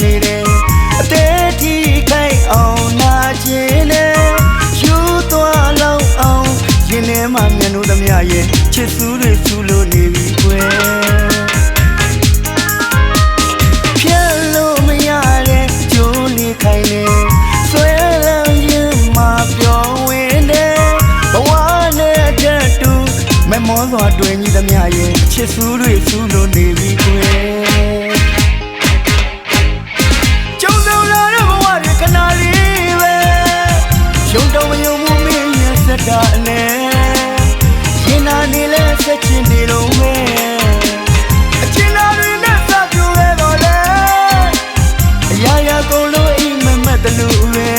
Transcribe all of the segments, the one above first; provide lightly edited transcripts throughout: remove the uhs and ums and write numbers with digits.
နေတယ်အသေးထိခိုက်အောင်နာကျင်တယ်ယူသွားလောက်အောင်ရင်ထဲမှာမျက်နှာသမျှရဲ့ချစ်စုတွေဆူလို့နေပြီကွယ်ဖြတ်လို့မရတဲ့ကြိုးလေးခိုင်နေဆွဲလန်းရင်မှပျော်ဝင်တယ်ဘဝနဲ့တဲ့တူမမောစွာတွေ့ညီသမျှရဲ့ချစ်စုတွေဆူလို့နေပြီကွယ်ကျုံစုံလာတဲ့ဘဝတွေခဏလေးပဲရုံတော့မယုံမှုမင်းရဲ့စက်တာနဲ့ရင်နာနေလဲဆက်ချင်နေတော့မယ်အချင်းသားတွေနဲ့စပြူရဲတော့လဲအရာရာကုန်လို့အိမ်မမတ်တလူပဲ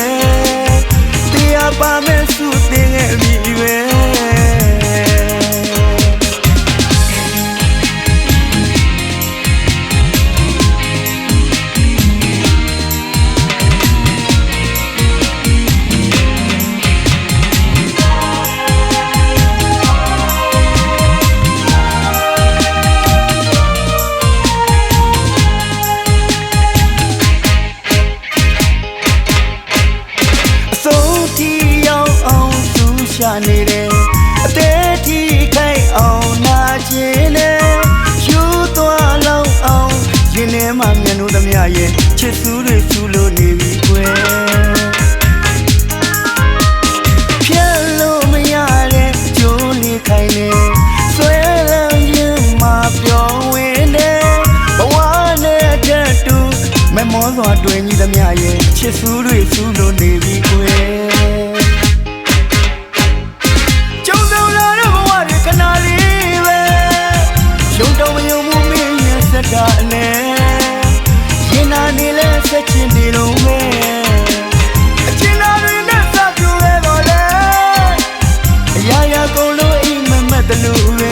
တရားပါမဲ့စုတင်ခဲ့ပြီပဲရှာနေတယ်အသေးထိခိုက်အောင်နာကျင်တယ်ယူသွားလောက်အောင်ရင်ထဲမှာမျက်နှာသမျှရဲ့ချစ်စုတွေဆူလို့နေပြီကွယ်ဖြတ်လို့မရတဲ့ကြိုးလေးခိုင်နေဆွဲလန်းရင်မှပျော်ဝင်တယ်ဘဝနဲ့တဲ့တူမမောစွာတွေ့ညီသမျှရဲ့ချစ်စုတွေဆူလို့နေပြီကွယ်ခဏလေးပဲရုံတော့မယုံမှုမင်းရဲ့စက်တာနဲ့ရင်နာနေလဲဆက်ချင်နေတော့မယ်အချင်းသားတွေနဲ့စပြူရဲတော့လဲအရာရာကုန်လို့အိမ်မမတ်တလူပဲ